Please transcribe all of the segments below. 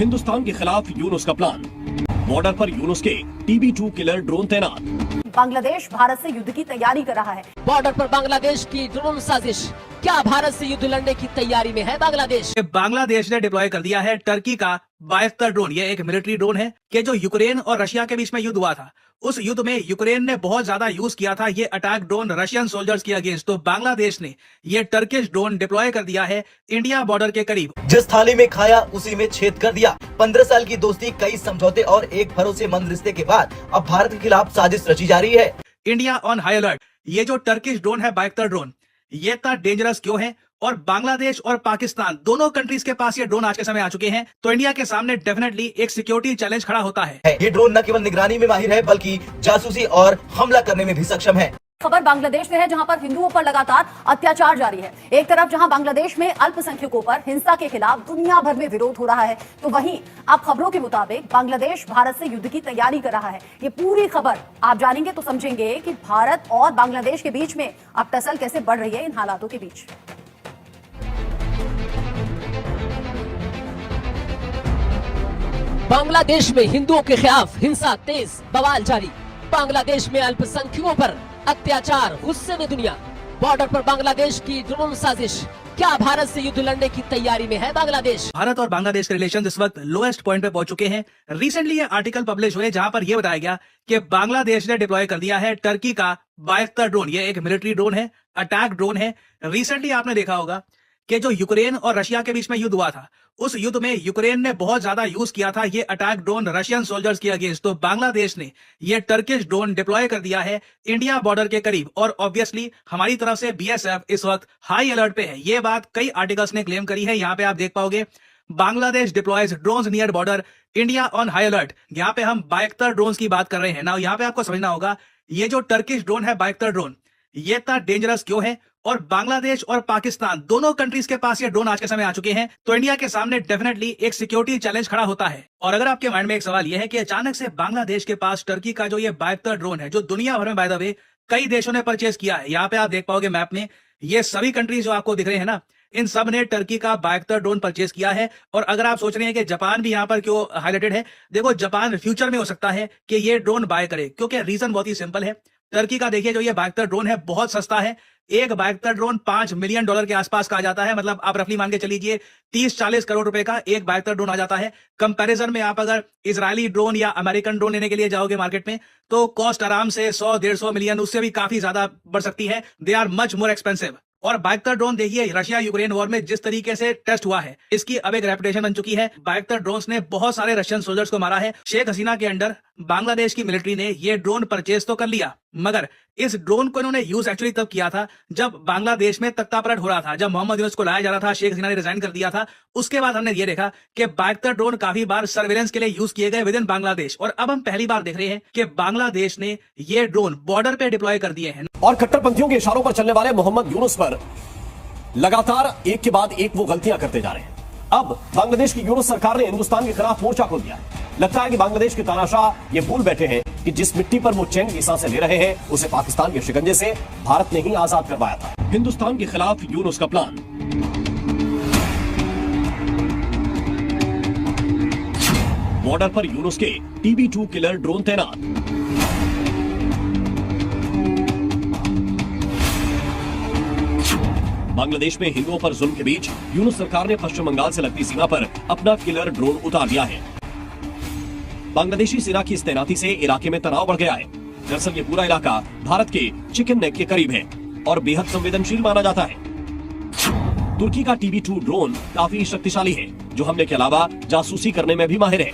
हिंदुस्तान के खिलाफ यूनुस का प्लान। बॉर्डर पर यूनुस के TB2 किलर ड्रोन तैनात। बांग्लादेश भारत से युद्ध की तैयारी कर रहा है। बॉर्डर पर बांग्लादेश की ड्रोन साजिश। क्या भारत से युद्ध लड़ने की तैयारी में है बांग्लादेश? बांग्लादेश ने डिप्लॉय कर दिया है टर्की का 72 ड्रोन। ये एक मिलिट्री ड्रोन है कि जो यूक्रेन और रशिया के बीच में युद्ध हुआ था, उस युद्ध में यूक्रेन ने बहुत ज्यादा यूज किया था ये अटैक ड्रोन रशियन सोल्जर्स के अगेंस्ट। तो बांग्लादेश ने ये टर्किश ड्रोन डिप्लॉय कर दिया है इंडिया बॉर्डर के करीब। जिस थाली में खाया उसी में छेद कर दिया। 15 साल की दोस्ती, कई समझौते और एक भरोसेमंद रिश्ते के बाद अब भारत के खिलाफ साजिश रची जा रही है। India on high alert. ये जो टर्किश ड्रोन है 72 ड्रोन, ये इतना डेंजरस क्यों है? और बांग्लादेश और पाकिस्तान दोनों कंट्रीज के पास ये ड्रोन आज के समय आ चुके हैं, तो इंडिया के सामने डेफिनेटली एक सिक्योरिटी चैलेंज खड़ा होता है। ये ड्रोन न केवल निगरानी में माहिर है बल्कि जासूसी और हमला करने में भी सक्षम है। खबर बांग्लादेश में है, जहां पर हिंदुओं पर लगातार अत्याचार जारी है। एक तरफ जहां बांग्लादेश में अल्पसंख्यकों पर हिंसा के खिलाफ दुनिया भर में विरोध हो रहा है, तो वहीं अब खबरों के मुताबिक बांग्लादेश भारत से युद्ध की तैयारी कर रहा है। ये पूरी खबर आप जानेंगे तो समझेंगे कि भारत और बांग्लादेश के बीच में अब टसल कैसे बढ़ रही है इन हालातों के बीच। बांग्लादेश में हिंदुओं के खिलाफ हिंसा तेज, बवाल जारी। बांग्लादेश में अल्पसंख्यकों पर अत्याचार, गुस्से में दुनिया। बॉर्डर पर बांग्लादेश की ड्रोन साजिश। क्या भारत से युद्ध लड़ने की तैयारी में है बांग्लादेश? भारत और बांग्लादेश के रिलेशन इस वक्त लोएस्ट पॉइंट पे पहुंच चुके हैं। रिसेंटली ये आर्टिकल पब्लिश हुए जहां पर यह बताया गया कि बांग्लादेश ने डिप्लॉय कर दिया है टर्की का 72 ड्रोन। ये एक मिलिट्री ड्रोन है, अटैक ड्रोन है। रिसेंटली आपने देखा होगा कि जो यूक्रेन और रशिया के बीच में युद्ध हुआ था, उस युद्ध में यूक्रेन ने बहुत ज्यादा यूज किया था ये अटैक ड्रोन रशियन सोल्जर्स के अगेंस्ट। तो बांग्लादेश ने ये टर्किश ड्रोन डिप्लॉय कर दिया है इंडिया बॉर्डर के करीब। और ऑब्वियसली हमारी तरफ से BSF इस वक्त हाई अलर्ट पे है। ये बात कई आर्टिकल्स ने क्लेम करी है। यहाँ पे आप देख पाओगे, Bangladesh deploys drones near border, India on high alert. यहाँ पे हम 72 ड्रोन्स की बात कर रहे हैं ना। यहाँ पे आपको समझना होगा ये जो टर्किश ड्रोन है 72 ड्रोन, ये इतना डेंजरस क्यों है? और बांग्लादेश और पाकिस्तान दोनों कंट्रीज के पास ये ड्रोन आज के समय आ चुके हैं, तो इंडिया के सामने डेफिनेटली एक सिक्योरिटी चैलेंज खड़ा होता है। और अगर आपके माइंड में एक सवाल यह है कि अचानक से बांग्लादेश के पास टर्की का जो ये 72 ड्रोन है, जो दुनिया भर में बाय द वे कई देशों ने परचेज किया है, यहाँ पे आप देख पाओगे मैप में ये सभी कंट्रीज जो आपको दिख रहे हैं ना, इन सब ने टर्की का 72 ड्रोन परचेज किया है। और अगर आप सोच रहे हैं कि जापान भी यहाँ पर क्यों हाईलाइटेड है, देखो जापान फ्यूचर में हो सकता है कि ये ड्रोन बाय करे, क्योंकि रीजन बहुत ही सिंपल है। टर्की का देखिए जो ये 72 ड्रोन है बहुत सस्ता है। एक 72 ड्रोन $5 मिलियन के आसपास का आ जाता है। मतलब आप रफली मान के चलीजिए 30-40 करोड़ रुपए का एक 72 ड्रोन आ जाता है। कंपैरिजन में आप अगर इजरायली ड्रोन या अमेरिकन ड्रोन लेने के लिए जाओगे मार्केट में, तो कॉस्ट आराम से 100-150 मिलियन, उससे भी काफी ज्यादा बढ़ सकती है। They are much more expensive. और 72 ड्रोन देखिए रशिया यूक्रेन वॉर में जिस तरीके से टेस्ट हुआ है, इसकी अब एक रेपुटेशन बन चुकी है। 72 ड्रोन्स ने बहुत सारे रशियन सोल्जर्स को मारा है। शेख हसीना के अंडर बांग्लादेश की मिलिट्री ने ये ड्रोन परचेज तो कर लिया, मगर इस ड्रोन को इन्होंने यूज एक्चुअली तब किया था जब बांग्लादेश में तख्तापलट हो रहा था, जब मोहम्मद यूनुस को लाया जा रहा था, शेख हसीना ने रिजाइन कर दिया था। उसके बाद हमने ये देखा कि 72 ड्रोन काफी बार सर्वेलेंस के लिए यूज किए गए विद इन बांग्लादेश। और अब हम पहली बार देख रहे हैं कि बांग्लादेश ने ये ड्रोन बॉर्डर पे डिप्लॉय कर दिए हैं। और कट्टरपंथियों के इशारों पर चलने वाले मोहम्मद यूनुस पर लगातार एक के बाद एक वो गलतियां करते जा रहे हैं। अब बांग्लादेश की यूनुस सरकार ने हिंदुस्तान के खिलाफ मोर्चा खोल दिया है। लगता है कि बांग्लादेश के तानाशाह ये भूल बैठे हैं कि जिस मिट्टी पर वो चैन की सांसें ले रहे हैं, उसे पाकिस्तान के शिकंजे से भारत ने ही आजाद करवाया था। हिंदुस्तान के खिलाफ यूनुस का प्लान। बॉर्डर पर यूनुस के TB2 किलर ड्रोन तैनात। बांग्लादेश में हिंदुओं पर जुल्म के बीच यूनुस सरकार ने पश्चिम बंगाल से लगती सीमा पर अपना किलर ड्रोन उतार दिया है। बांग्लादेशी सेना की इस तैनाती से इलाके में तनाव बढ़ गया है। दरअसल ये पूरा इलाका भारत के चिकन नेक के करीब है और बेहद संवेदनशील माना जाता है। तुर्की का TB2 ड्रोन काफी शक्तिशाली है, जो हमले के अलावा जासूसी करने में भी माहिर है।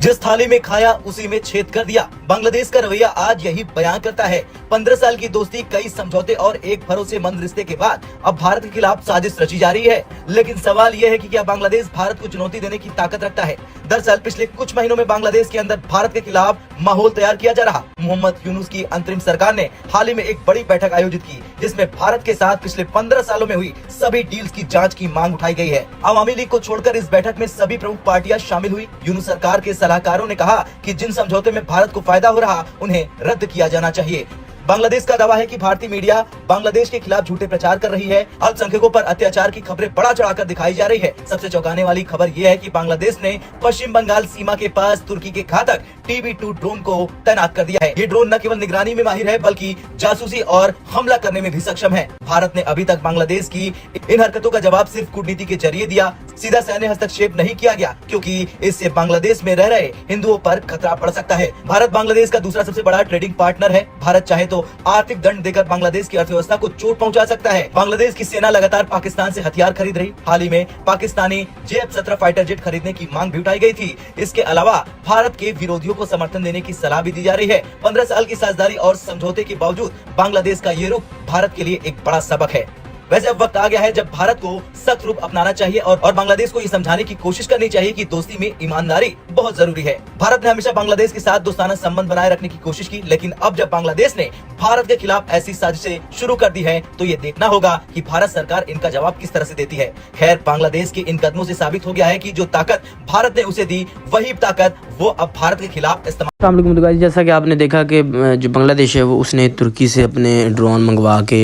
जिस थाली में खाया उसी में छेद कर दिया। बांग्लादेश का रवैया आज यही बयान करता है। 15 साल की दोस्ती, कई समझौते और एक भरोसेमंद रिश्ते के बाद अब भारत के खिलाफ साजिश रची जा रही है। लेकिन सवाल यह है कि क्या बांग्लादेश भारत को चुनौती देने की ताकत रखता है? दरअसल पिछले कुछ महीनों में बांग्लादेश के अंदर भारत के खिलाफ माहौल तैयार किया जा रहा। मोहम्मद यूनुस की अंतरिम सरकार ने हाल ही में एक बड़ी बैठक आयोजित की, जिसमें भारत के साथ पिछले 15 सालों में हुई सभी डील्स की जांच की मांग उठाई गई है। अवामी लीग को छोड़कर इस बैठक में सभी प्रमुख पार्टियां शामिल हुई। यूनुस सरकार के सलाहकारों ने कहा कि जिन समझौते में भारत को फायदा हो रहा, उन्हें रद्द किया जाना चाहिए। बांग्लादेश का दावा है कि भारतीय मीडिया बांग्लादेश के खिलाफ झूठे प्रचार कर रही है। अल्पसंख्यकों पर अत्याचार की खबरें बढ़ा चढ़ाकर दिखाई जा रही है। सबसे चौंकाने वाली खबर यह है कि बांग्लादेश ने पश्चिम बंगाल सीमा के पास तुर्की के घातक TB2 ड्रोन को तैनात कर दिया है। ये ड्रोन न केवल निगरानी में माहिर है बल्कि जासूसी और हमला करने में भी सक्षम है। भारत ने अभी तक बांग्लादेश की इन हरकतों का जवाब सिर्फ कूटनीति के जरिए दिया, सीधा सैन्य हस्तक्षेप नहीं किया गया, क्योंकि इससे बांग्लादेश में रह रहे हिंदुओं पर खतरा पड़ सकता है। भारत बांग्लादेश का दूसरा सबसे बड़ा ट्रेडिंग पार्टनर है। भारत चाहे तो आर्थिक दंड देकर बांग्लादेश की अर्थव्यवस्था को चोट पहुंचा सकता है। बांग्लादेश की सेना लगातार पाकिस्तान से हथियार खरीद रही। हाल ही में पाकिस्तानी JF-17 फाइटर जेट खरीदने की मांग भी उठाई गई थी। इसके अलावा भारत के विरोधियों को समर्थन देने की सलाह भी दी जा रही है। 15 साल की साझेदारी और समझौते के बावजूद बांग्लादेश का ये रुख भारत के लिए एक बड़ा सबक है। वैसे अब वक्त आ गया है जब भारत को सख्त रूप अपनाना चाहिए और बांग्लादेश को ये समझाने की कोशिश करनी चाहिए कि दोस्ती में ईमानदारी बहुत जरूरी है। भारत ने हमेशा बांग्लादेश के साथ दोस्ताना संबंध बनाए रखने की कोशिश की, लेकिन अब जब बांग्लादेश ने भारत के खिलाफ ऐसी साजिशें शुरू कर दी है तो ये देखना होगा कि भारत सरकार इनका जवाब किस तरह से देती है। खैर, बांग्लादेश के इन कदमों से साबित हो गया है कि जो ताकत भारत ने उसे दी, वही ताकत वो अब भारत के खिलाफ इस्तेमाल। अस्सलाम वालेकुम। जैसा कि आपने देखा कि जो बांग्लादेश है वो उसने तुर्की से अपने ड्रोन मंगवा के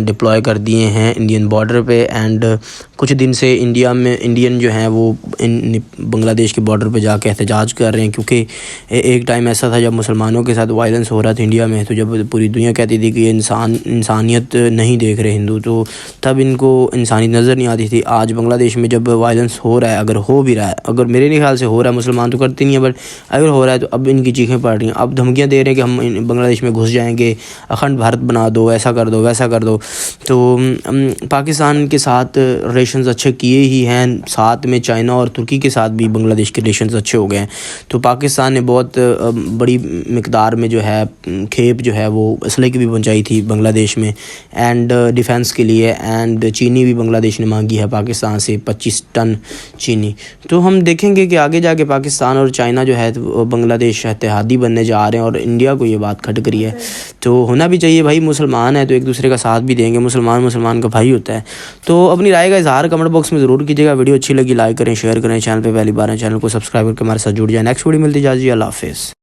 डिप्लॉय कर दिए हैं इंडियन बॉर्डर पे। एंड कुछ दिन से इंडियन जो हैं वो बांग्लादेश के बॉर्डर पे जाके एहतजाज कर रहे हैं, क्योंकि एक टाइम ऐसा था जब मुसलमानों के साथ वायलेंस हो रहा था इंडिया में, तो जब पूरी दुनिया कहती थी कि इंसानियत नहीं देख रहे हिंदू, तो तब इनको इंसानियत नज़र नहीं आती थी। आज बांग्लादेश में जब वायलेंस हो रहा है, अगर हो भी रहा है, अगर मेरे नहीं ख्याल से हो रहा है, मुसलमान तो करते नहीं है, बट अगर हो रहा है तो अब इनकी चीखें पड़ रही हैं। अब धमकियाँ दे रहे हैं कि हम बांग्लादेश में घुस जाएंगे, अखंड भारत बना दो, ऐसा कर दो, वैसा कर दो। तो पाकिस्तान के साथ रिलेशंस अच्छे किए ही हैं, साथ में चाइना और तुर्की के साथ भी बांग्लादेश के रिलेशंस अच्छे हो गए हैं। तो पाकिस्तान ने बहुत बड़ी मिकदार में जो है खेप जो है वो असले की भी पहुंचाई थी बांग्लादेश में एंड डिफेंस के लिए। एंड चीनी भी बांग्लादेश ने मांगी है पाकिस्तान से 25 टन चीनी। तो हम देखेंगे कि आगे जाके पाकिस्तान और चाइना जो है बांग्लादेश इत्तेहादी बनने जा रहे हैं, और इंडिया को ये बात खटक रही है। तो होना भी चाहिए भाई, मुसलमान है तो एक दूसरे का साथ भी देंगे, मुसलमान का भाई होता है। तो अपनी राय का इजहार कमेंट बॉक्स में ज़रूर कीजिएगा। वीडियो अच्छी लगी लाइक करें, शेयर करें, चैनल पे पहली बार है चैनल को सब्सक्राइब करके हमारे साथ जुड़ जाए। नेक्स्ट वीडियो मिलती जाए जी, अल्लाह हाफिज़।